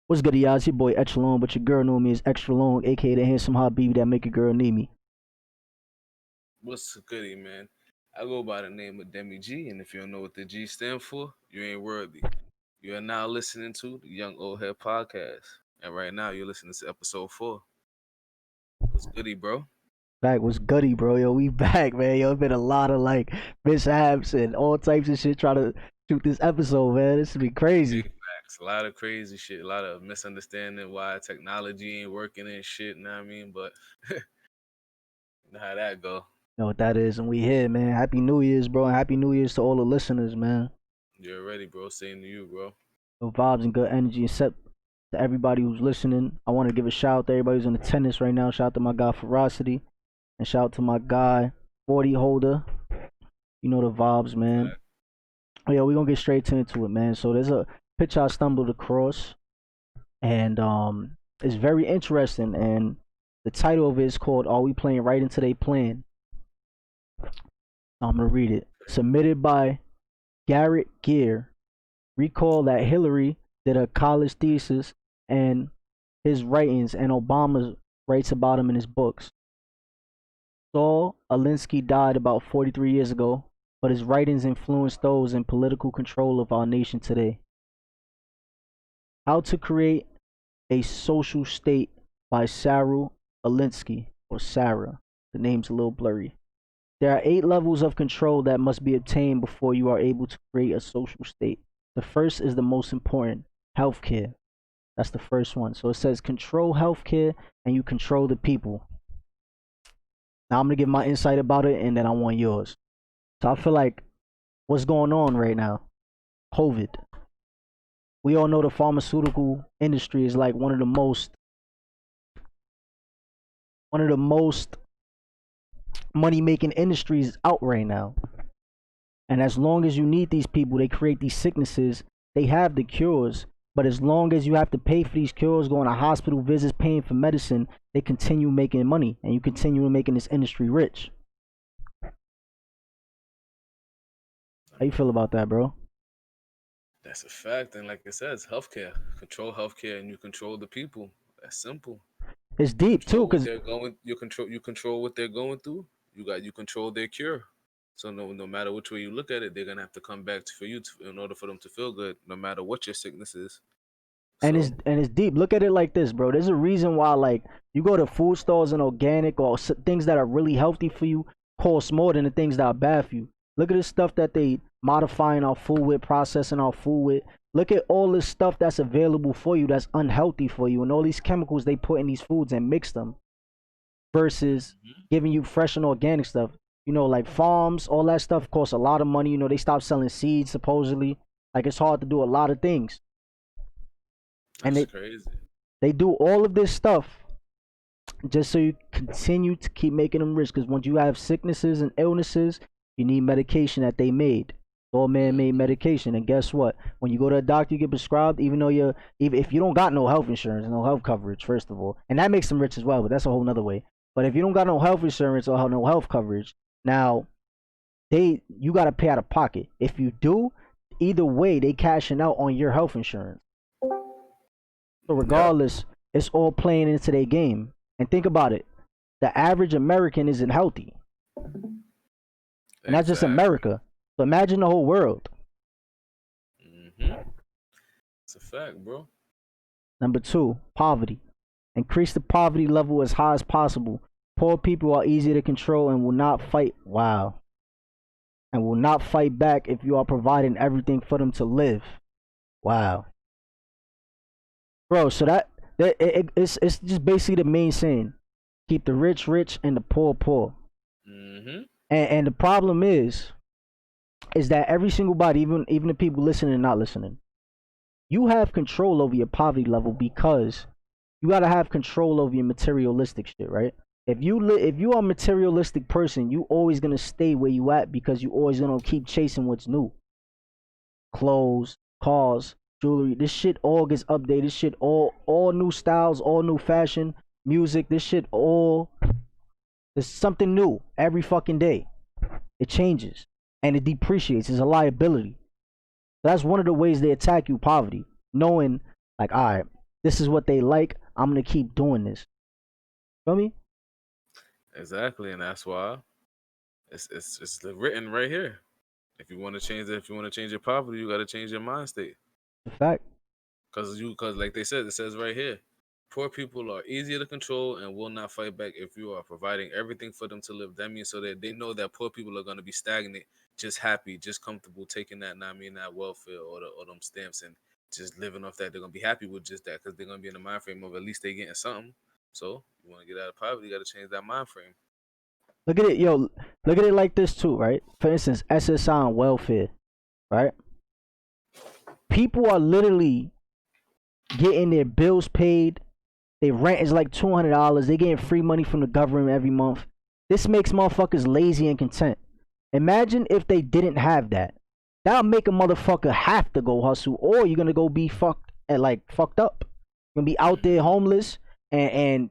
What's good, y'all? It's your boy Echelon, but your girl know me as Extra Long, aka the handsome hot baby that make a girl need me. What's goody, man? I go by the name of Demi G, and if you don't know what the G stand for, you ain't worthy. You are now listening to the Young Old Head Podcast, and right now you're listening to episode 4. What's goody, bro? Back was gutty, bro. Yo, we back, man. Yo, it's been a lot of like mishaps and all types of shit trying to shoot this episode, man. This would be Big crazy. facts. A lot of crazy shit, a lot of misunderstanding why technology ain't working and shit, you know what I mean? But you know how that go. You know what that is, and we here, man. Happy New Year's, bro, and Happy New Year's to all the listeners, man. You're ready, bro. Same to you, bro. No vibes and good energy, except to everybody who's listening. I want to give a shout out to everybody who's in attendance right now. Shout out to my guy Ferocity, and shout out to my guy 40 Holder. You know the vibes, man. Fact. Yeah, we're gonna get straight into it, man. So there's a picture I stumbled across, and it's very interesting. And the title of it is called "Are We Playing Right Into Their Plan?" I'm gonna read it. Submitted by Garrett Gear. Recall that Hillary did a college thesis and his writings, and Obama writes about him in his books. Saul Alinsky died about 43 years ago, but his writings influenced those in political control of our nation today. How to Create a Social State by Sarah Alinsky, or Sarah. The name's a little blurry. There are 8 levels of control that must be obtained before you are able to create a social state. The first is the most important, healthcare. That's the first one. So it says control healthcare and you control the people. Now I'm going to give my insight about it and then I want yours. So I feel like what's going on right now? COVID. We all know the pharmaceutical industry is like one of the most money making industries out right now. And as long as you need these people, they create these sicknesses, they have the cures. But as long as you have to pay for these cures, going to hospital visits, paying for medicine, they continue making money and you continue making this industry rich. How you feel about that, bro? That's a fact, and like it says, healthcare. Control healthcare, and you control the people. That's simple. It's deep too, Control what cause they're going. You control what they're going through. You control their cure. So no matter which way you look at it, they're gonna have to come back for you in order for them to feel good, no matter what your sickness is. and it's So and it's deep. Look at it like this, bro. There's a reason why, like, you go to food stores and organic or things that are really healthy for you cost more than the things that are bad for you. Look at the stuff that they modifying our food with, processing our food with. Look at all this stuff that's available for you that's unhealthy for you, and all these chemicals they put in these foods and mix them versus giving you fresh and organic stuff. You know, like farms, all that stuff costs a lot of money. You know, they stopped selling seeds supposedly. Like it's hard to do a lot of things, and that's crazy. they do all of this stuff just so you continue to keep making them rich. Because once you have sicknesses and illnesses, you need medication that they made. All man-made medication, and guess what? When you go to a doctor, you get prescribed, even though even if you don't got no health insurance, no health coverage, first of all, and that makes them rich as well. But that's a whole nother way. But if you don't got no health insurance or no health coverage, now you got to pay out of pocket. If you do, either way, they cashing out on your health insurance. So Yep. regardless, it's all playing into their game. And think about it: the average American isn't healthy, and that's just Exactly. America. So imagine the whole world. It's a fact, bro. Number 2, poverty. Increase the poverty level as high as possible. Poor people are easier to control and will not fight. Wow. And will not fight back if you are providing everything for them to live. Wow. Bro, so it's just basically the main saying. Keep the rich rich and the poor poor. Mm-hmm. And the problem is that every single body, even the people listening and not listening, you have control over your poverty level because you gotta have control over your materialistic shit, right? If you are a materialistic person, you always gonna stay where you at because you always gonna keep chasing what's new. Clothes, cars, jewelry. This shit all gets updated. This shit all new styles, all new fashion, music. This shit all there's something new every fucking day. It changes and it depreciates. It's a liability. That's one of the ways they attack you, poverty. Knowing, like, all right, This is what they like. I'm gonna keep doing this. Feel me? Exactly, and that's why it's written right here. If you want to change it, if you want to change your poverty, you got to change your mind state. The fact. Cause like they said, it says right here, poor people are easier to control and will not fight back if you are providing everything for them to live. That means so that they know that poor people are gonna be stagnant, just happy, just comfortable, taking that, I mean, that welfare or them stamps and just living off that. They're gonna be happy with just that because they're gonna be in the mind frame of at least they getting something. So you want to get out of poverty, you got to change that mind frame. Look at it, yo. Look at it like this too, right? For instance, SSI and welfare, right? People are literally getting their bills paid. Their rent is like $200. They getting free money from the government every month. This makes motherfuckers lazy and content. Imagine if they didn't have that. That'll make a motherfucker have to go hustle, or you're gonna go be fucked up. You're gonna be out there homeless, and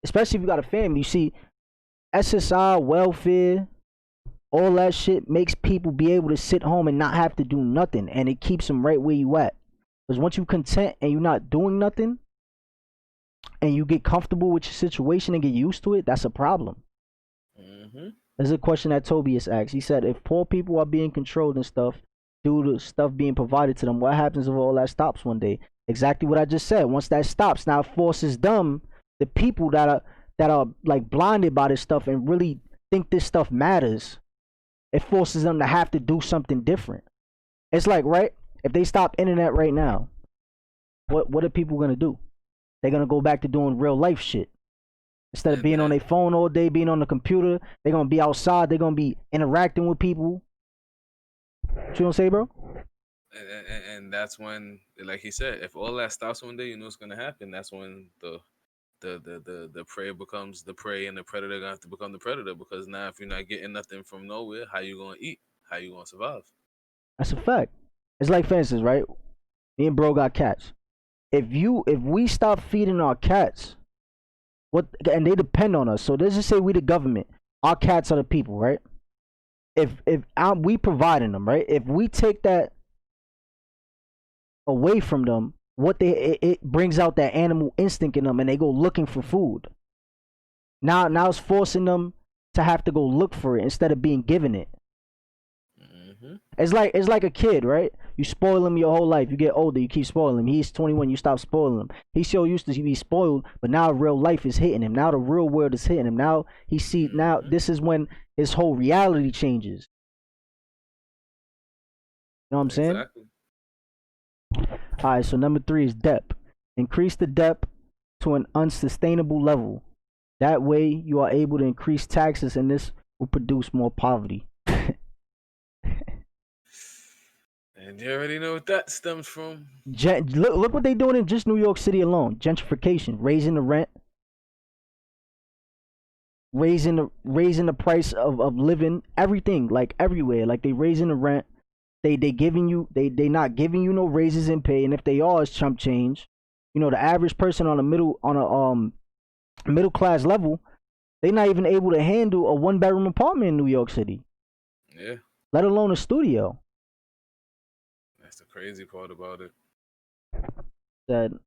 especially if you got a family. You see, SSI, welfare, all that shit makes people be able to sit home and not have to do nothing, and it keeps them right where you at. Because once you content and you're not doing nothing, and you get comfortable with your situation and get used to it, that's a problem. Mm-hmm. There's a question that Tobias asked. He said, if poor people are being controlled and stuff due to stuff being provided to them, what happens if all that stops one day? Exactly what I just said. Once that stops, now it forces them, the people that are like blinded by this stuff and really think this stuff matters, it forces them to have to do something different. It's like, right? If they stop internet right now, what are people gonna do? They're gonna go back to doing real life shit. Instead of And being on that their phone all day, being on the computer, they're gonna be outside. They're gonna be interacting with people. What you gonna say, bro? and that's when, like he said, if all that stops one day, you know what's gonna happen. That's when the prey becomes the prey, and the predator gonna have to become the predator. Because now, if you're not getting nothing from nowhere, how you gonna eat? How you gonna survive? That's a fact. It's like, for instance, right? Me and bro got cats. If we stop feeding our cats, what, and they depend on us. So let's just say we the government. Our cats are the people, right? If we providing them, right? If we take that away from them, it brings out that animal instinct in them, and they go looking for food. Now it's forcing them to have to go look for it instead of being given it. Mm-hmm. It's like a kid, right? You spoil him your whole life. You get older, you keep spoiling him. He's 21, you stop spoiling him. He's so used to be spoiled, but now real life is hitting him. Now the real world is hitting him. Now now Mm-hmm. this is when his whole reality changes. You know what I'm saying? Exactly. All right, so number 3 is depth. Increase the depth to an unsustainable level. That way, you are able to increase taxes, and this will produce more poverty. And you already know what that stems from. Look what they're doing in just New York City alone. Gentrification, raising the rent, raising the price of living, everything, like everywhere. Like they raising the rent. They giving you they not giving you no raises in pay, and if they are, it's chump change. You know, the average person on a middle class level, they not even able to handle a 1 bedroom apartment in New York City, Yeah, let alone a studio. that's the crazy part about it. Said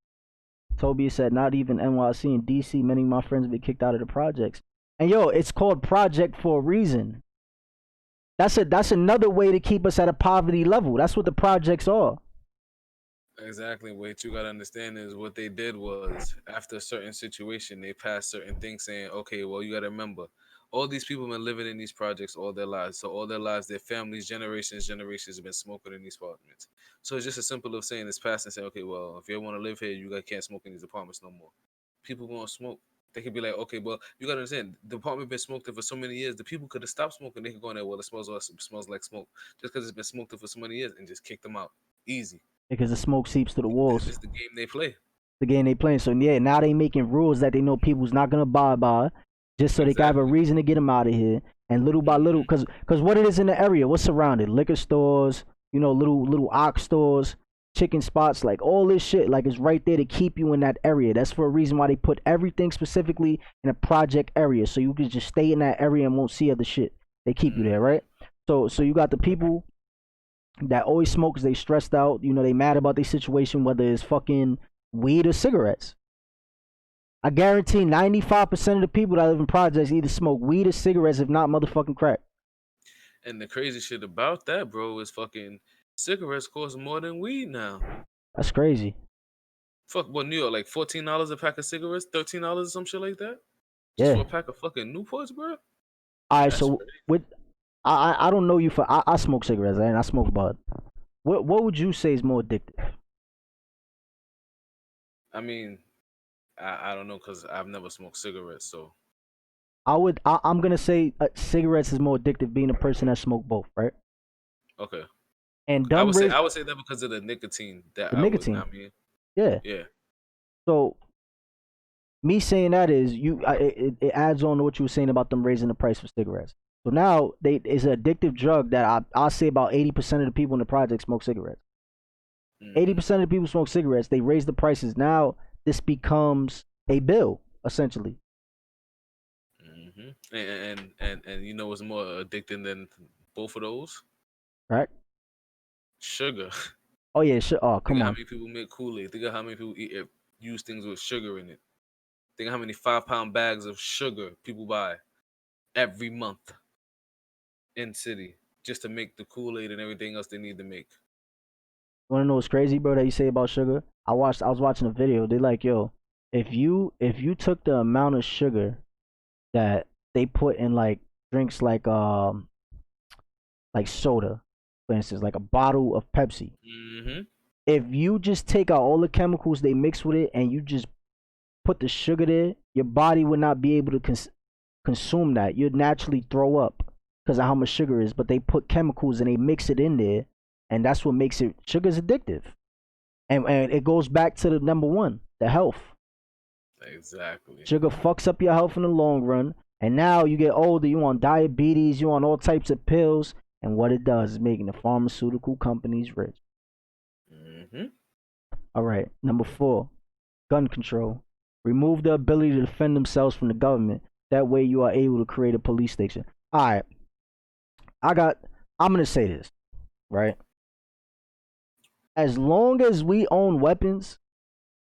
Toby said not even NYC and DC. Many of my friends have been kicked out of the projects. And yo, it's called project for a reason. That's another way to keep us at a poverty level. That's what the projects are. Exactly. What you gotta understand is what they did was after a certain situation, they passed certain things saying, okay, well, you gotta remember, all these people have been living in these projects all their lives. So all their lives, their families, generations have been smoking in these apartments. So it's just as simple of saying it's passed and saying, okay, well, if you want to live here, you can't smoke in these apartments no more. People won't smoke. They could be like, okay, well, you gotta understand, the apartment been smoked in for so many years. The people could have stopped smoking. They could go in there, well, it smells like smoke, just because it's been smoked in for so many years, and just kick them out. Easy. Because the smoke seeps to the walls. This is the game they play. The game they playing. So yeah, now they making rules that they know people's not gonna abide by, just so they can have a Exactly. reason to get them out of here. And little by little, Hmm. cause what it is in the area, what's surrounded, liquor stores, you know, little ox stores, chicken spots, like all this shit, like it's right there to keep you in that area. That's for a reason why they put everything specifically in a project area, so you can just stay in that area and won't see other shit. They keep you there, Hmm. right? So you got the people that always smoke 'cause they stressed out. You know, they mad about their situation, whether it's fucking weed or cigarettes. I guarantee 95% of the people that live in projects either smoke weed or cigarettes, if not motherfucking crack. And the crazy shit about that, bro, is fucking cigarettes cost more than weed now. That's crazy. Fuck, what, New York, like $14 a pack of cigarettes, $13 or some shit like that, just for Yeah. a pack of fucking Newports, bro. All right. That's So crazy. with I don't know you for I smoke cigarettes and I smoke bud. What would you say is more addictive? I mean, I don't know because I've never smoked cigarettes, so I'm gonna say cigarettes is more addictive, being a person that smoke both, right? okay. And I dumb would say raise I would say that because of the nicotine that the I would. nicotine. I mean, Yeah. yeah. So me saying that is it adds on to what you were saying about them raising the price for cigarettes. So now it's an addictive drug that I'll say about 80% of the people in the project smoke cigarettes. Hmm. 80% of the people smoke cigarettes. They raise the prices. Now this becomes a bill essentially, Hmm. And you know what's more addicting than both of those? right? Sugar. Oh yeah, sure. Oh Think come of how on. many people make Kool-Aid. Think of how many people use things with sugar in it. Think of how many 5 pound bags of sugar people buy every month in city just to make the Kool-Aid and everything else they need to make. Wanna know what's crazy, bro? That you say about sugar? I was watching a video. They like, yo, if you took the amount of sugar that they put in like drinks like soda, for instance, like a bottle of Pepsi. Hmm. If you just take out all the chemicals they mix with it and you just put the sugar there, your body would not be able to consume that. You'd naturally throw up because of how much sugar is. But they put chemicals and they mix it in there, and that's what makes it. Sugar's addictive, and it goes back to the number one, the health. Exactly. Sugar fucks up your health in the long run. And now you get older, you on diabetes, you on all types of pills, and what it does is making the pharmaceutical companies rich. Hmm. All right, number 4, gun control. Remove the ability to defend themselves from the government. That way you are able to create a police station. All right, I got, I'm going to say this, right? As long as we own weapons,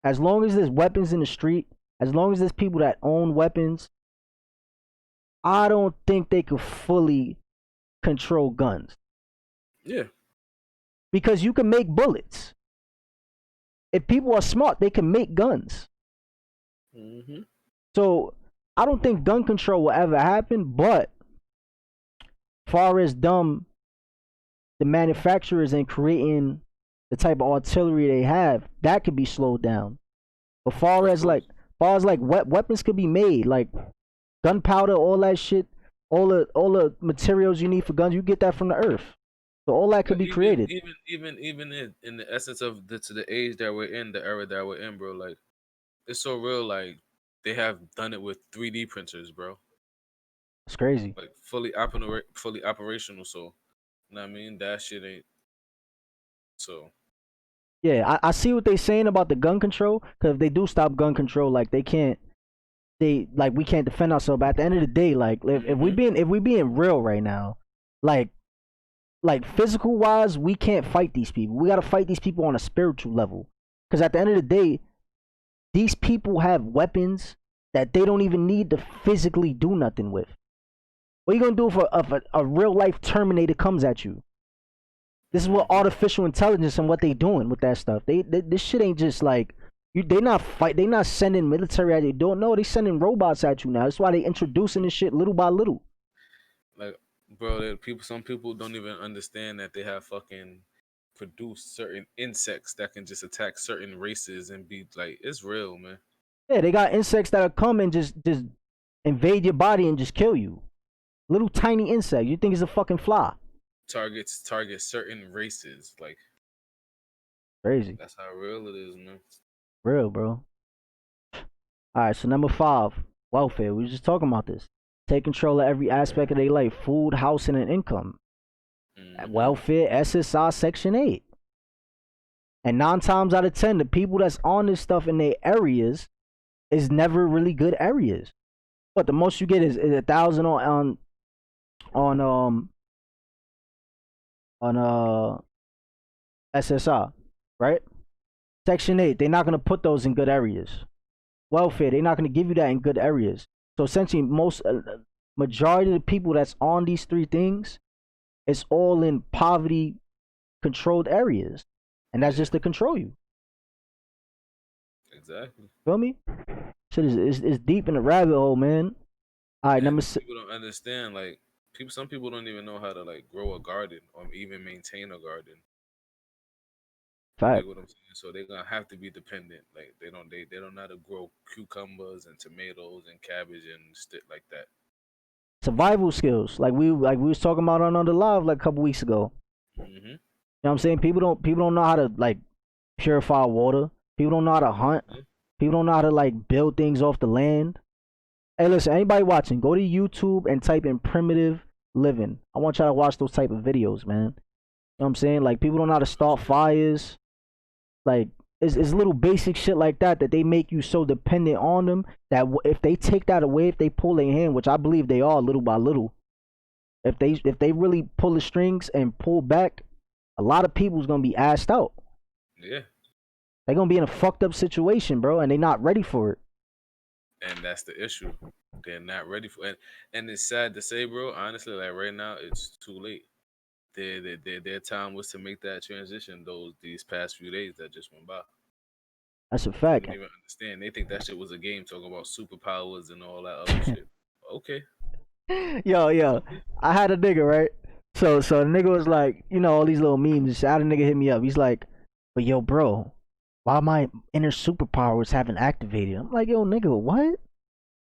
as long as there's weapons in the street, as long as there's people that own weapons, I don't think they could fully control guns Yeah. because you can make bullets. If people are smart, they can make guns. Hmm. So I don't think gun control will ever happen. But far as the manufacturers and creating the type of artillery they have, that could be slowed down. But Of course. far as like weapons could be made, like gunpowder, all that shit, all the materials you need for guns, you get that from the earth. So all that could Like be created. even in the essence of the age that we're in, the era that we're in, bro. Like it's so real. Like they have done it with 3D printers, bro. It's crazy. Like fully operational. So, you know what I mean? That shit ain't so. Yeah, I see what they're saying about the gun control. Because if they do stop gun control, like they can't, we can't defend ourselves. But at the end of the day, like Hmm. if we being real right now, like physical wise, we can't fight these people. We gotta fight these people on a spiritual level. Because at the end of the day, these people have weapons that they don't even need to physically do nothing with. What are you gonna do if a real life Terminator comes at you? This is what Hmm. artificial intelligence and what they doing with that stuff. This shit ain't just like you. They not sending military at you. Don't know they sending robots at you now. That's why they introducing this shit little by little. Like, bro, some people don't even understand that they have fucking produced certain insects that can just attack certain races and be like, it's real, man. Yeah, they got insects that'll come and just invade your body and just kill you. Little tiny insect. You think it's a fucking fly? Target certain races. Like Crazy, that's how real it is, man. real, bro. All right, so number 5, welfare. We were just talking about this. Take control of every aspect of their life: food, housing, and income. Hmm. Welfare, SSI, Section 8. And 9 times out of 10, the people that's on this stuff in their areas is never really good areas. But the most you get is 1,000 on on SSI, right? Section 8, they're not going to put those in good areas. Welfare, they're not going to give you that in good areas. So essentially, majority of the people that's on these three things, it's all in poverty controlled areas, and that's Yeah, just to control you. exactly. Feel me? Shit is deep in the rabbit hole, man. All right, number And six. people don't understand. Like some people don't even know how to like grow a garden or even maintain a garden. You Fact. dig what I'm saying? So they're gonna have to be dependent. Like they don't know how to grow cucumbers and tomatoes and cabbage and shit like that. Survival skills, like we was talking about on the live like a couple weeks ago. Mm-hmm. You know what I'm saying? People don't know how to like purify water. People don't know how to hunt. Mm-hmm. People don't know how to like build things off the land. Hey, listen, anybody watching, go to YouTube and type in primitive living. I want y'all to watch those type of videos, man. You know what I'm saying? Like people don't know how to start fires. Like it's little basic shit like that that they make you so dependent on them that if they take that away, if they pull their hand, which I believe they are little by little, if they really pull the strings and pull back, a lot of people's gonna be asked out. Yeah. They're gonna be in a fucked up situation, bro, and they not ready for it. And that's the issue. They're not ready for it. And it's sad to say, bro. Honestly, like right now, it's too late. Their time was to make that transition. These past few days that just went by. That's a They fact. don't even understand. They think that shit was a game, talking about superpowers and all that other shit. Okay. Yo, Okay. I had a nigga, right? So the nigga was like, all these little memes and shit. I had a nigga hit me up. He's like, but yo, bro, why my inner superpowers haven't activated? I'm like, yo, nigga, what?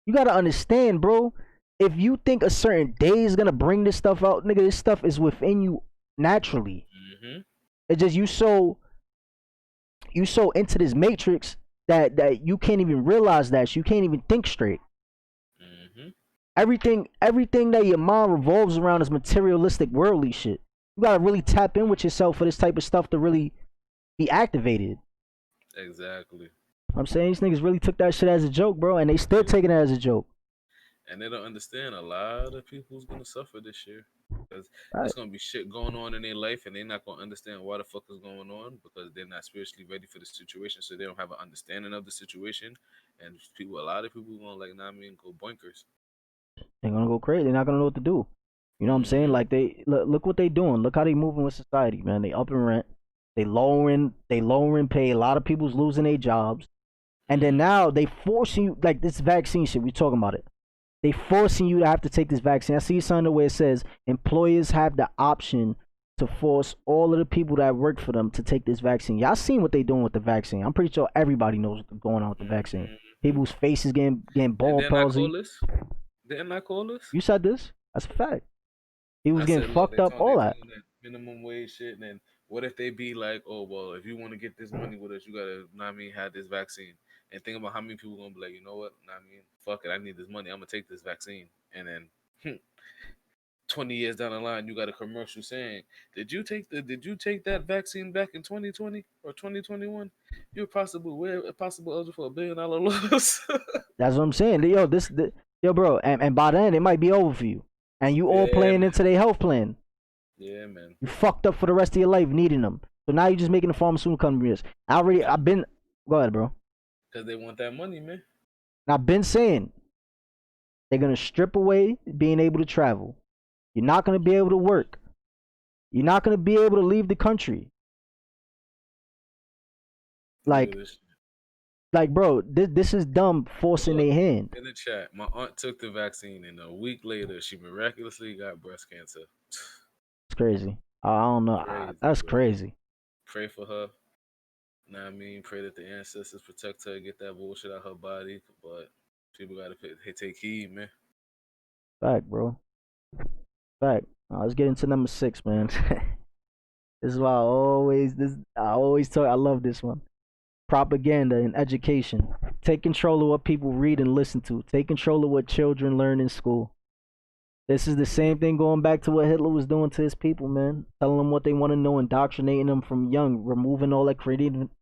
You gotta understand, bro. If you think a certain day is gonna bring this stuff out, nigga, this stuff is within you naturally. Mm-hmm. It's just you so into this matrix that you can't even realize that you can't even think straight. Mm-hmm. Everything that your mind revolves around is materialistic, worldly shit. You gotta really tap in with yourself for this type of stuff to really be activated. Exactly. I'm saying these niggas really took that shit as a joke, bro, and they still Yeah. taking it as a joke. And they don't understand a lot of people's gonna suffer this year. Because Right. it's gonna be shit going on in their life and they're not gonna understand why the fuck is going on because they're not spiritually ready for the situation, so they don't have an understanding of the situation. And a lot of people gonna like, go boinkers. They're gonna go crazy. They're not gonna know what to do. You know what I'm saying? Mm-hmm. Like they look what they doing. Look how they moving with society, man. They upping rent. They lowering pay. A lot of people's losing their jobs. And then Mm-hmm. now they forcing you like this vaccine shit. We talking about it. They forcing you to have to take this vaccine. I see something where it says employers have the option to force all of the people that work for them to take this vaccine. Y'all seen what they doing with the vaccine? I'm pretty sure everybody knows what's going on with the vaccine. Mm-hmm. People's faces getting Did bald they not call palsy. this? Didn't I call this? You said this. That's a fact. He was I getting said, look, fucked up. they All that. talking that minimum wage shit. And then what if they be like, oh well, if you want to get this money with us, you gotta, have this vaccine. And think about how many people gonna be like, you know what, fuck it, I need this money, I'm gonna take this vaccine. And then 20 years down the line, you got a commercial saying, did you take that vaccine back in 2020 or 2021? You're possible eligible for $1 billion loss. That's what I'm saying. Yo, bro, and by then it might be over for you, and you all Yeah, playing man. into their health plan. Yeah, man. You fucked up for the rest of your life needing them. So now you're just making the pharmaceutical companies. I've been. Go ahead, bro. Because they want that money, man. And I've been saying they're gonna strip away being able to travel. You're not gonna be able to work. You're not gonna be able to leave the country. Look at Like, this. bro, this is dumb forcing Look, their hand. in the chat, my aunt took the vaccine, and a week later, she miraculously got breast cancer. It's crazy. I don't know. Crazy, That's bro. crazy. Pray for her. Know what I mean? Pray that the ancestors protect her, get that bullshit out her body. But people gotta take heed, man. Fact, bro. Fact. Let's get into number 6, man. This is why I always talk. I love this one. Propaganda in education. Take control of what people read and listen to. Take control of what children learn in school. This is the same thing going back to what Hitler was doing to his people, man. Telling them what they want to know, indoctrinating them from young, removing all that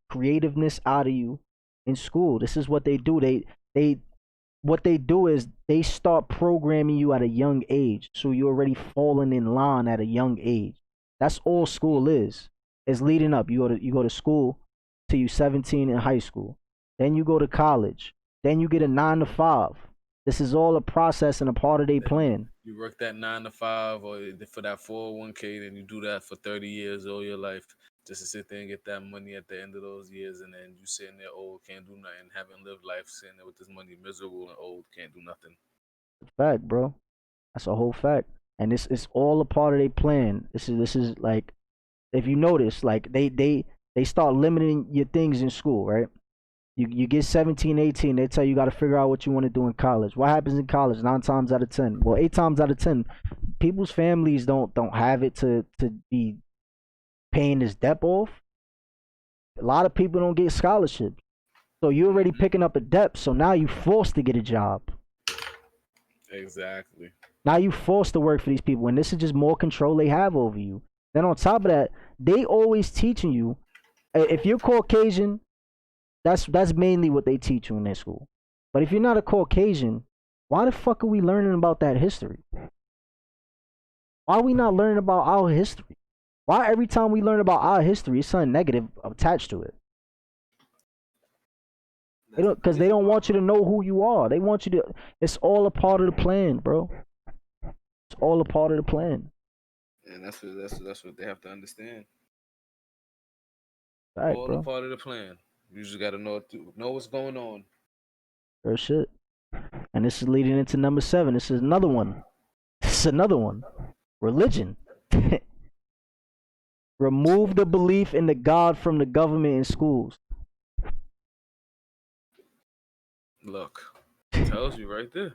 creativeness out of you in school. This is what they do. They what they do is they start programming you at a young age, so you're already falling in line at a young age. That's all school is. It's leading up. You go to school till you 17 in high school. Then you go to college. Then you get a 9 to 5. This is all a process and a part of their Then plan. you work that 9 to 5 or for that 401k, then you do that for 30 years all your life just to sit there and get that money at the end of those years, and then you sitting there old, can't do nothing, haven't lived life, sitting there with this money, miserable and old, can't do nothing. Fact, bro. That's a whole fact. And this is all a part of their plan. This is like, if you notice, like they start limiting your things in school, right? You get 17, 18, they tell you got to figure out what you want to do in college. What happens in college? 9 times out of 10. Well, 8 times out of 10, people's families don't have it to be paying this debt off. A lot of people don't get scholarships. So you're already Mm-hmm. picking up a debt. So now you forced to get a job. Exactly. Now you forced to work for these people, and this is just more control they have over you. Then on top of that, they always teaching you, if you're Caucasian, that's mainly what they teach you in their school. But if you're not a Caucasian, why the fuck are we learning about that history? Why are we not learning about our history? Why every time we learn about our history, it's something negative attached to it? They That's the don't, because they crazy don't part, want you to know who you are. They want you to. It's all a part of the plan, bro. It's all a part of the plan. and that's what they have to understand. Right, All a bro. part of the plan. You just got to know what's going on. Real shit. And this is leading into number 7. This is another one. This is another one. Religion. Remove the belief in the God from the government and schools. Look, tells you right there.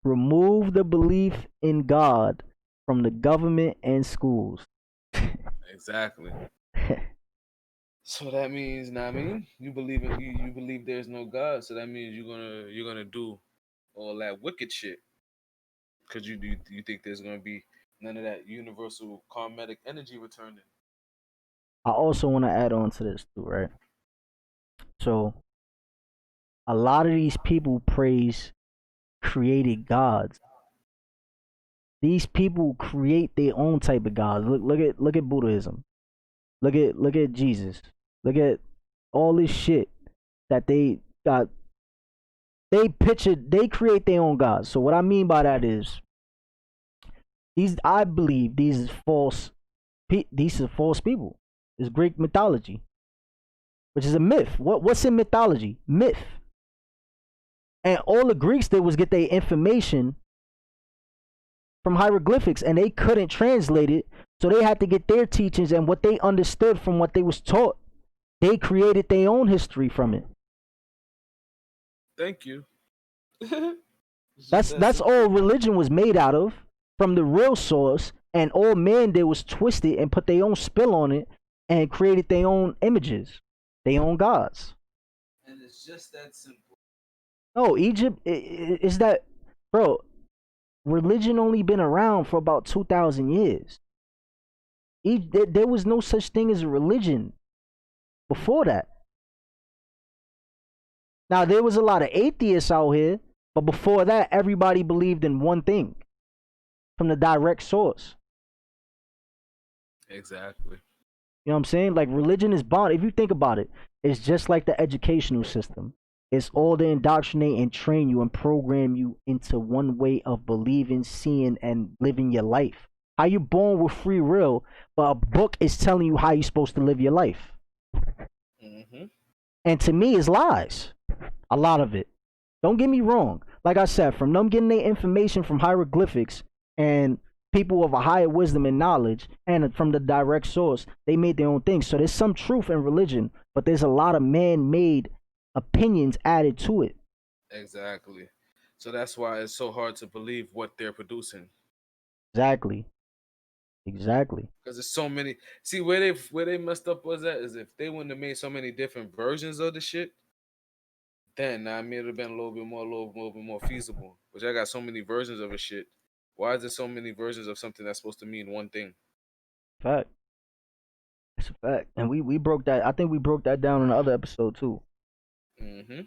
Remove the belief in God from the government and schools. Exactly. So that means, I mean, you believe there's no God. So that means you're gonna do all that wicked shit. Cause you think there's gonna be none of that universal karmatic energy returning. I also want to add on to this too, right? So a lot of these people praise created gods. These people create their own type of gods. Look at Buddhism. Look at Jesus. Look at all this shit that they got. They create their own gods. So what I mean by that is I believe these is false. These are false people. It's Greek mythology, which is a myth. What's in mythology? Myth. And all the Greeks did was get their information from hieroglyphics, and they couldn't translate it, so they had to get their teachings and what they understood from what they was taught. They created their own history from it. Thank you. It's just that That's simple. all religion was made out of, from the real source, and all man did was twist it and put their own spill on it and created their own images, their own gods. And it's just that simple. No, Egypt is that, bro. Religion only been around for about 2,000 years. There was no such thing as a religion before that. Now there was a lot of atheists out here, but before that, everybody believed in one thing from the direct source. Exactly. You know what I'm saying? Like religion is bond. If you think about it, it's just like the educational system. It's all to indoctrinate and train you and program you into one way of believing, seeing, and living your life. How you born with free will, but a book is telling you how you're supposed to live your life. Mm-hmm. And to me, it's lies. A lot of it. Don't get me wrong. Like I said, from them getting their information from hieroglyphics and people of a higher wisdom and knowledge, and from the direct source, they made their own thing. So there's some truth in religion, but there's a lot of man-made opinions added to it. Exactly. So that's why it's so hard to believe what they're producing. Exactly. Because there's so many. See where they messed up was at is if they wouldn't have made so many different versions of the shit, then I mean it'd have been a little bit more feasible. But I got so many versions of a shit. Why is there so many versions of something that's supposed to mean one thing? Fact. It's a fact. And we broke that. I think we broke that down in the other episode too. Mm-hmm.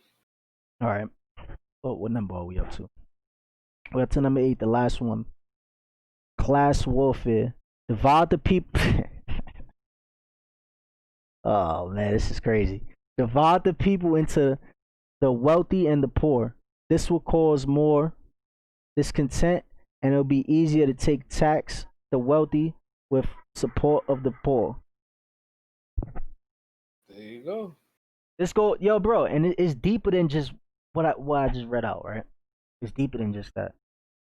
All right. Oh, what number are we up to? We're up to number 8, the last one. Class warfare. Divide the people. Oh man, this is crazy. Divide the people into the wealthy and the poor. This will cause more discontent, and it'll be easier to take tax the wealthy with support of the poor. There you go. Let's go, yo, bro, and it's deeper than just what I just read out, right? It's deeper than just that.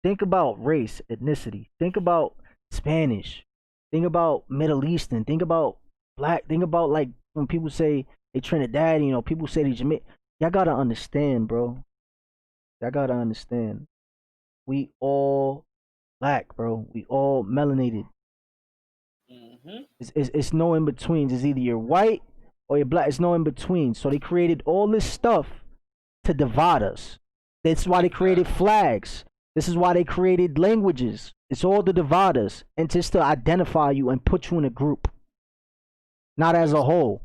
Think about race, ethnicity. Think about Spanish. Think about Middle Eastern. Think about black. Think about like when people say they Trinidad, people say they Jamaican. Y'all gotta understand, bro. Y'all gotta understand. We all black, bro. We all melanated. Mm-hmm. It's no in betweens. It's either you're white or you're black. It's no in between. So they created all this stuff to divide us. That's why they created Exactly. flags. This is why they created languages. It's all to divide us and just to identify you and put you in a group, not as a whole.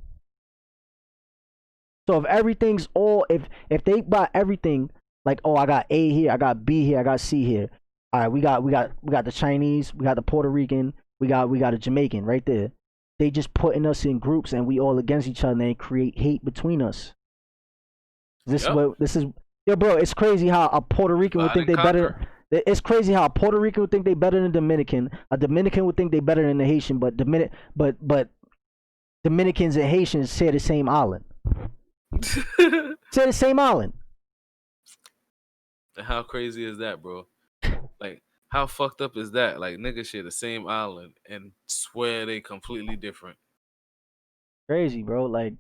So if everything's all, if they buy everything, like, oh, I got A here, I got B here, I got C here. All right, we got the Chinese, we got the Puerto Rican, we got a Jamaican right there. They just putting us in groups and we all against each other and create hate between us. Yep. This is yo, bro. It's crazy how a Puerto Rican would Divide think and they better. conquer. It's crazy how a Puerto Rican would think they better than a Dominican. A Dominican would think they better than a Haitian, but Dominicans and Haitians share the same island. Share the same island. And how crazy is that, bro? Like, how fucked up is that? Like, niggas share the same island and swear they completely different. Crazy, bro. Like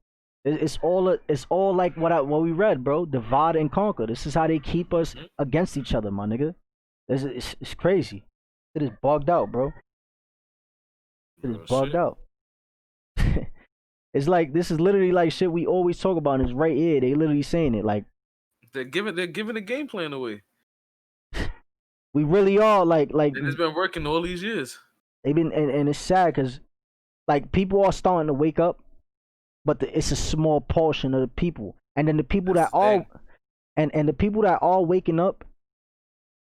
it's all like what we read, bro. Divide and conquer. This is how they keep us Hmm. against each other, my nigga. It's crazy. It is bugged out, bro. It is Real bugged shit. out. It's like this is literally like shit we always talk about, and it's right here. They literally saying it. Like They're giving the game plan away. we really are like And it's been working all these years. they've been, and it's sad because like people are starting to wake up, but it's a small portion of the people, and then the people That's that the are thing. and the people that are waking up,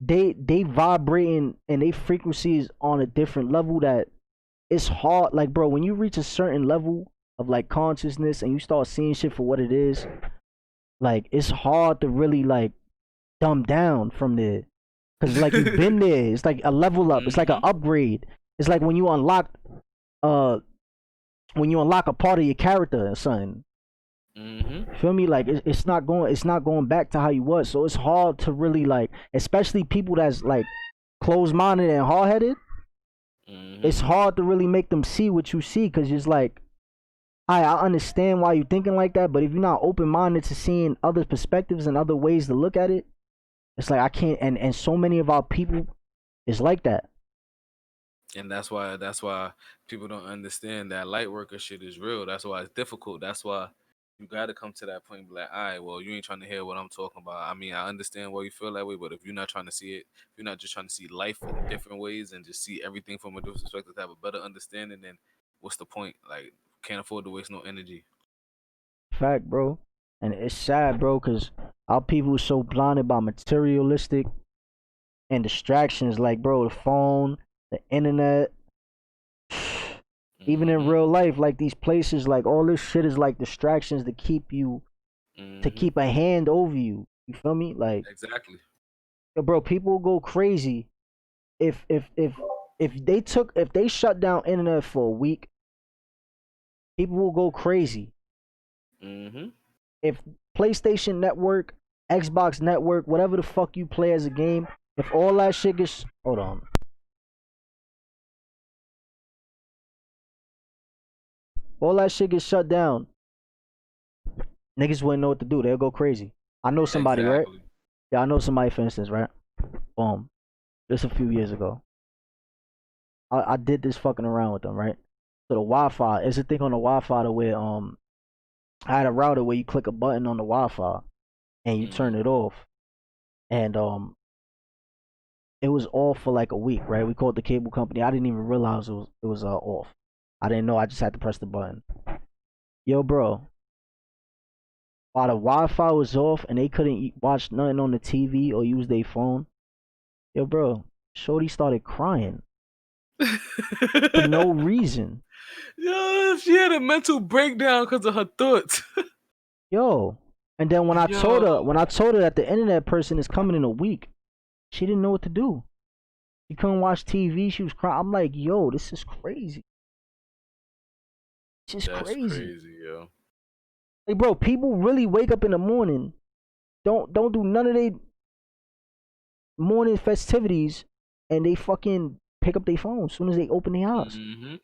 they vibrating and they frequencies on a different level that it's hard. Like, bro, when you reach a certain level of like consciousness and you start seeing shit for what it is, like it's hard to really like dumb down from there. Cause like you've been there. It's like a level up. It's like an Hmm. upgrade. It's like uh when you unlock a part of your character or something. Hmm. Feel me? Like it's not going back to how you was. So it's hard to really like, especially people that's like closed minded and hard headed. Hmm. It's hard to really make them see what you see because it's like I understand why you're thinking like that, but if you're not open minded to seeing other perspectives and other ways to look at it, it's like I can't. And so many of our people is like that. And that's why people don't understand that light worker shit is real. That's why it's difficult. That's why you got to come to that point and be like, all right, well, you ain't trying to hear what I'm talking about. I mean, I understand why you feel that way, but if you're not trying to see it, if you're not just trying to see life in different ways and just see everything from a different perspective to have a better understanding, then what's the point? Like, can't afford to waste no energy. Fact, bro. And it's sad, bro, because our people are so blinded by materialistic and distractions, like, bro, the phone, the internet, even in Hmm. real life, like these places, like all this shit is like distractions to keep you, to Hmm. keep a hand over you. You feel me? Like, Exactly. yo, bro, people will go crazy if they shut down internet for a week. People will go crazy Hmm. if PlayStation Network, Xbox Network, whatever the fuck you play as a game, if all that shit gets, hold on, all that shit gets shut down, niggas wouldn't know what to do. They'll go crazy. I know somebody, right? Exactly. Yeah, I know somebody, for instance, right? Boom. Just a few years ago, I did this fucking around with them, right? So the Wi-Fi, it's a thing on the Wi-Fi to where I had a router where you click a button on the Wi-Fi and you turn Hmm. it off, and it was off for like a week, right? We called the cable company. I didn't even realize it was off. I didn't know. I just had to press the button. Yo, bro, while the Wi-Fi was off and they couldn't watch nothing on the TV or use their phone, yo, bro, Shorty started crying. for no reason. Yo, she had a mental breakdown because of her thoughts. Yo. And then Yo, when I told her that the internet person is coming in a week, she didn't know what to do. She couldn't watch TV. She was crying. I'm like, yo, this is crazy. This is that's crazy. crazy, yo. Like, bro, people really wake up in the morning, don't do none of their morning festivities, and they fucking pick up their phone as soon as they open their eyes. Mm-hmm.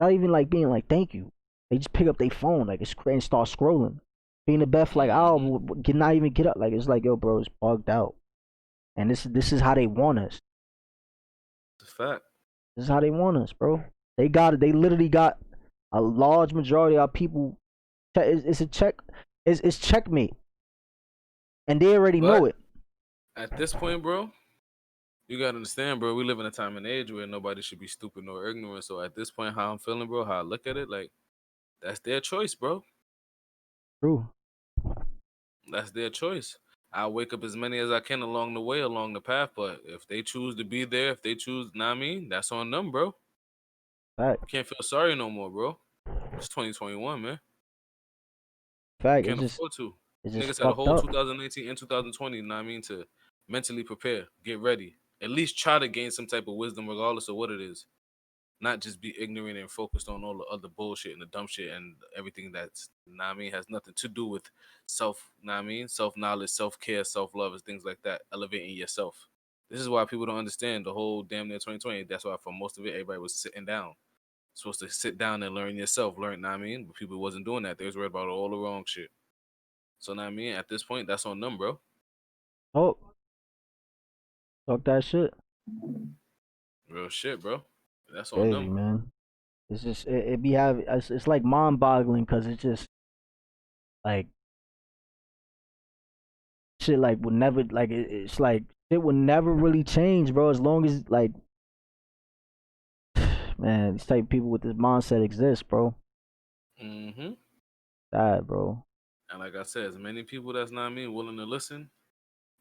Not even like being like, thank you. They just pick up their phone like it's and start scrolling. Being the best, like, Mm-hmm. oh, not even get up. Like it's like, yo, bro, it's bugged out. And this is how they want us. It's a fact. This is how they want us, bro. They got it. They literally got a large majority of our people. It's a check. It's checkmate, and they already know But it. at this point, bro, you gotta understand, bro. We live in a time and age where nobody should be stupid nor ignorant. So at this point, how I'm feeling, bro, how I look at it, like that's their choice, bro. True. That's their choice. I wake up as many as I can along the way, along the path. But if they choose to be there, if they choose, nah, I mean, that's on them, bro. Fact. Can't feel sorry no more, bro. It's 2021, man. Fact. Can't afford to. It's just Niggas had a fucked whole up. 2019 and 2020, know what I mean, to mentally prepare, get ready. At least try to gain some type of wisdom, regardless of what it is. Not just be ignorant and focused on all the other bullshit and the dumb shit and everything that's, know what I mean, has nothing to do with know what I mean, self knowledge, self care, self love, and things like that. Elevating yourself. This is why people don't understand the whole damn near 2020. That's why for most of it, everybody was sitting down. Supposed to sit down and learn yourself, know what I mean? But people wasn't doing that. They was worried about all the wrong shit. So know what I mean, at this point, that's on them, bro. Oh, talk that shit. Real shit, bro. That's on Crazy, them. man. It's just it be having. It's like mind boggling because it's just like shit like would never like it's like it would never really change, bro. As long as like man, these type of people with this mindset exist, bro. Mm-hmm. Sad, bro. And like I said, as many people that's not me willing to listen,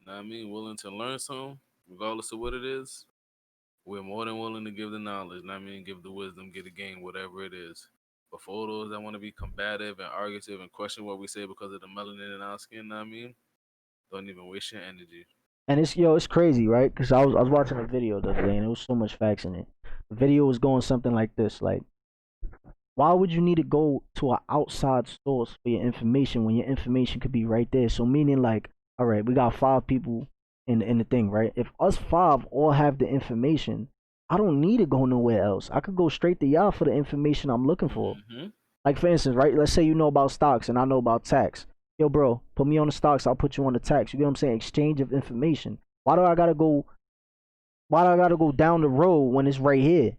know what I mean, willing to learn something, regardless of what it is, we're more than willing to give the knowledge, know what I mean, give the wisdom, get the game, whatever it is. But for all those that want to be combative and argumentative and question what we say because of the melanin in our skin, know what I mean, don't even waste your energy. And it's yo, it's crazy, right? Because I was watching a video the other day, and there was so much facts in it. The video was going something like this: like, why would you need to go to an outside source for your information when your information could be right there? So meaning like, all right, we got 5 people in the thing, right? If us 5 all have the information, I don't need to go nowhere else. I could go straight to y'all for the information I'm looking for. Mm-hmm. Like for instance, right? Let's say you know about stocks and I know about tax. Yo, bro, put me on the stocks. I'll put you on the tax. You get what I'm saying? Exchange of information. Why do I gotta go? Why do I gotta go down the road when it's right here?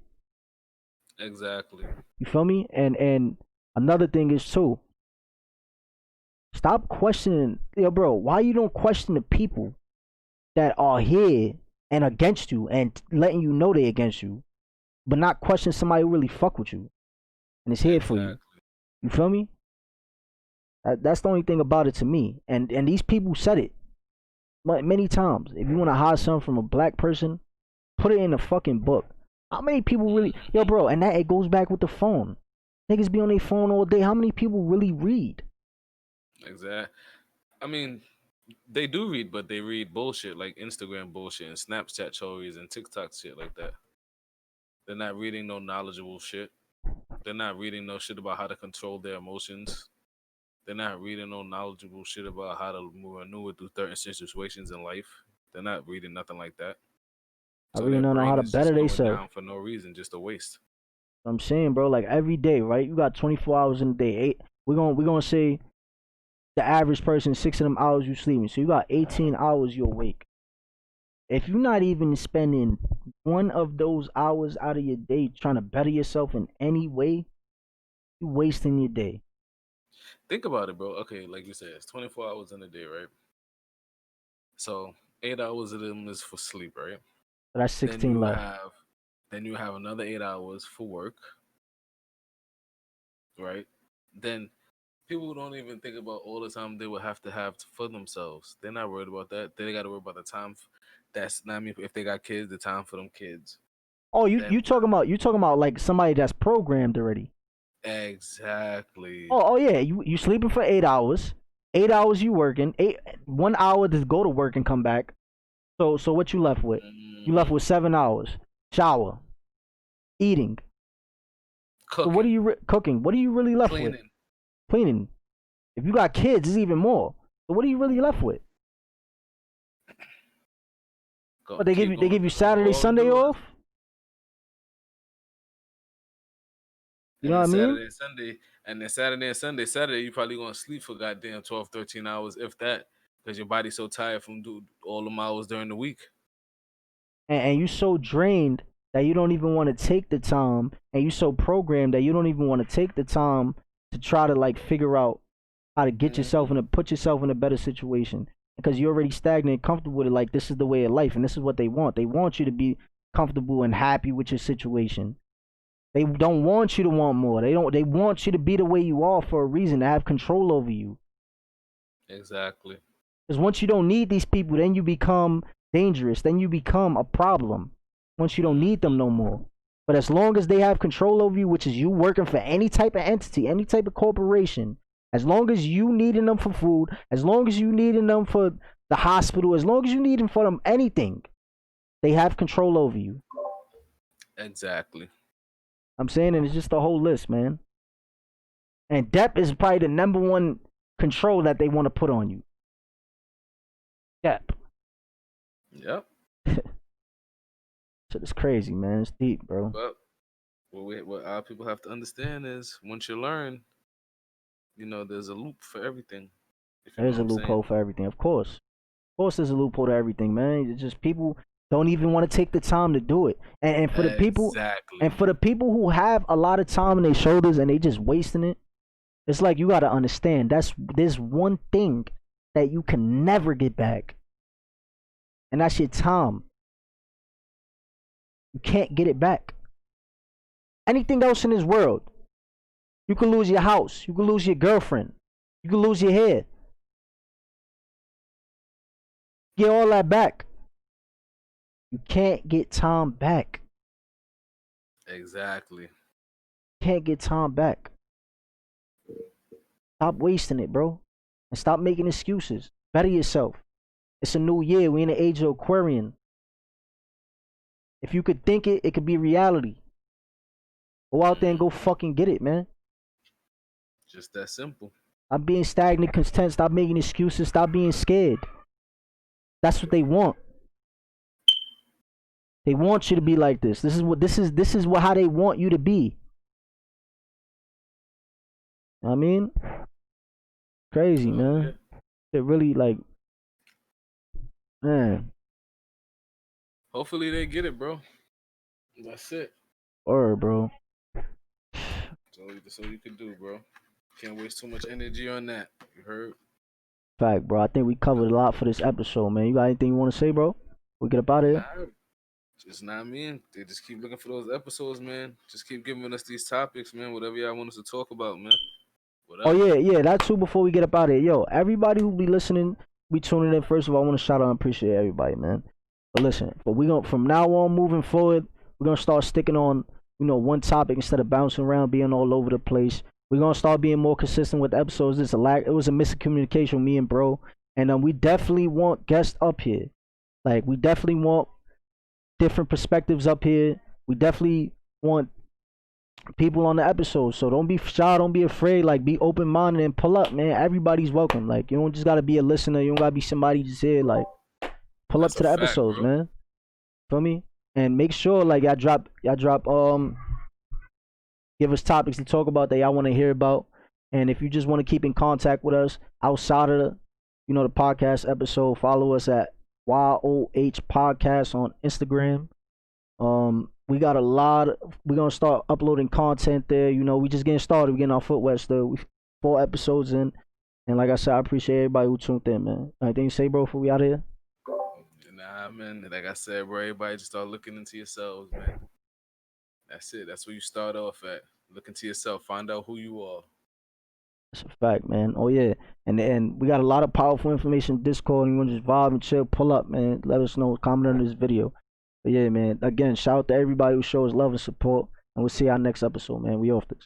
Exactly. You feel me? And another thing is too. Stop questioning, yo, bro. Why you don't question the people that are here and against you and letting you know they against you, but not question somebody who really fuck with you and is here for you. Exactly. You feel me? That's the only thing about it to me. And these people said it many times. If you want to hide something from a black person, put it in a fucking book. How many people really, yo, Mm-hmm. bro? And that it goes back with the phone. Niggas be on their phone all day. How many people really read? Exactly. I mean, they do read, but they read bullshit like Instagram bullshit and Snapchat stories and TikTok shit like that. They're not reading no knowledgeable shit. They're not reading no shit about how to control their emotions. They're not reading no knowledgeable shit about how to maneuver through certain situations in life. They're not reading nothing like that. I So really their don't know how brain to is better just going themselves. down for no reason, just a waste. I'm saying, bro, like every day, right? You got 24 hours in a day. We're gonna say the average person 6 of them hours you sleeping. So you got 18 hours you awake. If you're not even spending one of those hours out of your day trying to better yourself in any way, you wasting your day. Think about it, bro. Okay, like you said, it's 24 hours in a day, right? So 8 hours of them is for sleep, right? So that's Then 16 you left. have then you have another 8 hours for work, right? Then people don't even think about all the time they will have for themselves. They're not worried about that. They got to worry about the time that's not I mean if they got kids, the time for them kids. Oh, you And you talking about like somebody that's programmed already. exactly. Oh yeah, you sleeping for 8 hours. 8 hours you working. 1 hour to go to work and come back. So what you left with? You left Hmm. with 7 hours. Shower, eating. So what are Cooking, you cooking? What are you really left with? cleaning, Cleaning. If you got kids, it's even more. So what are you really left with? But they give keep you they going give you through the Saturday, whole Sunday do. off. You know And what then I mean? Saturday and Sunday, and then Saturday and Sunday, Saturday you probably gonna sleep for goddamn 12, 13 hours, if that, because your body's so tired from do all them hours during the week. And you so drained that you don't even want to take the time, and you so programmed that you don't even want to take the time to try to like figure out how to get yourself Hmm. in a put yourself in a better situation because you're already stagnant, comfortable with it. Like this is the way of life, and this is what they want. They want you to be comfortable and happy with your situation. They don't want you to want more. They don't. They want you to be the way you are for a reason, to have control over you. Exactly. Because once you don't need these people, then you become dangerous. Then you become a problem. Once you don't need them Hmm. no more. But as long as they have control over you, which is you working for any type of entity, any type of corporation, as long as you needing them for food, as long as you needing them for the hospital, as long as you need them for them anything, they have control over you. Exactly. I'm saying, and it's just a whole list, man. And debt is probably the number one control that they want to put on you. Debt. Yep. Shit is crazy, man. It's deep, bro. But what our people have to understand is once you learn, there's a loop for everything. If you know There's what a I'm saying. loophole for everything, of course. Of course, there's a loophole to everything, man. It's just people don't even want to take the time to do it. And for the people, Exactly. and for the people who have a lot of time on their shoulders and they just wasting it, it's like you gotta understand there's one thing that you can never get back, and that's your time. You can't get it back. Anything else in this world, you could lose your house, you could lose your girlfriend, you could lose your hair, get all that back. You can't get time back. Exactly. Can't get time back. Stop wasting it, bro. And stop making excuses. Better yourself. It's a new year. We in the age of Aquarian. If you could think it, it could be reality. Go out there and go Hmm. fucking get it, man. Just that simple. Stop being stagnant, content. Stop making excuses. Stop being scared. That's what they want. They want you to be like this. This is what how they want you to be. You know what I mean? Crazy, So yeah. man. It really like, man, Hopefully they get it, bro. That's it. or bro. So you can do, bro. Can't waste too much energy on that. You heard? Fact, bro. I think we covered a lot for this episode, man. You got anything you want to say, bro? We get up out of here. Nah, just not me. They just keep looking for those episodes, man. Just keep giving us these topics, man. Whatever y'all want us to talk about, man. Oh Whatever. yeah, that too. Before we get up out of here, yo, everybody who be listening, be tuning in. First of all, I want to shout out and appreciate everybody, man. But listen, we gonna from now on moving forward, we're gonna start sticking on, one topic instead of bouncing around, being all over the place. We're gonna start being more consistent with episodes. It was a miscommunication with me and bro, and we definitely want guests up here. Like we definitely want different perspectives up here. We definitely want people on the episode. So don't be shy, don't be afraid. Like be open minded and pull up, man. Everybody's welcome. Like you don't just gotta be a listener. You don't gotta be somebody just here. Like pull up That's to a the fact, episodes, bro. man. Feel me? And make sure like y'all drop give us topics to talk about that y'all want to hear about. And if you just want to keep in contact with us outside of the podcast episode, follow us at YOHPodcast on Instagram. We got a lot. We're gonna start uploading content there. We just getting started. We getting our foot wet still. We 4 episodes in, and like I said, I appreciate everybody who tuned in, man. Anything you say, bro? Before we out of here? Nah, man. Like I said, bro, everybody just start looking into yourselves, man. That's it. That's where you start off at. Look into yourself. Find out who you are. That's a fact, man. Oh yeah, and we got a lot of powerful information. Discord. You want to just vibe and chill? Pull up, man. Let us know. Comment on this video. But yeah, man. Again, shout out to everybody who shows love and support. And we'll see y'all next episode, man. We off this.